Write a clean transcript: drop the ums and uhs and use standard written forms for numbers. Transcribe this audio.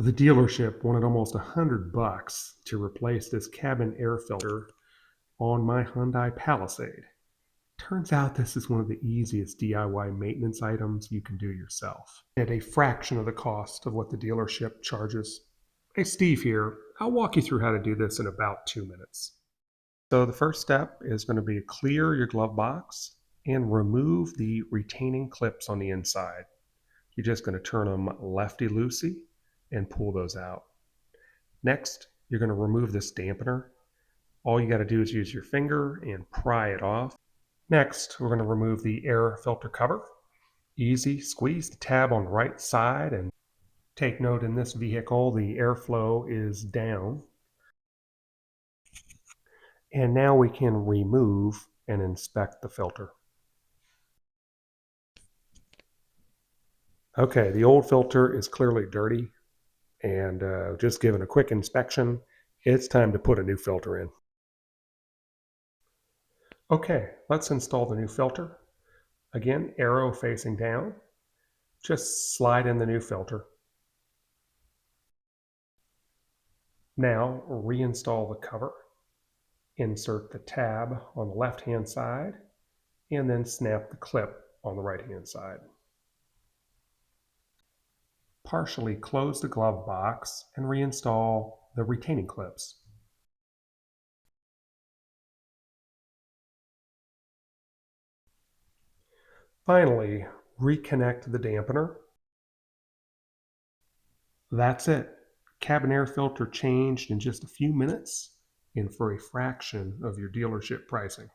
The dealership wanted almost $100 to replace this cabin air filter on my Hyundai Palisade. Turns out this is one of the easiest DIY maintenance items you can do yourself at a fraction of the cost of what the dealership charges. Hey, Steve here. I'll walk you through how to do this in about 2 minutes. So the first step is going to be clear your glove box and remove the retaining clips on the inside. You're just going to turn them lefty-loosey and pull those out. Next, you're going to remove this dampener. All you got to do is use your finger and pry it off. Next, we're going to remove the air filter cover. Easy, squeeze the tab on the right side, and take note, in this vehicle the airflow is down. And now we can remove and inspect the filter. Okay, the old filter is clearly dirty, and just given a quick inspection, it's time to put a new filter in. Okay, let's install the new filter. Again, arrow facing down. Just slide in the new filter. Now reinstall the cover. Insert the tab on the left-hand side, and then snap the clip on the right-hand side. Partially close the glove box and reinstall the retaining clips. Finally, reconnect the dampener. That's it. Cabin air filter changed in just a few minutes and for a fraction of your dealership pricing.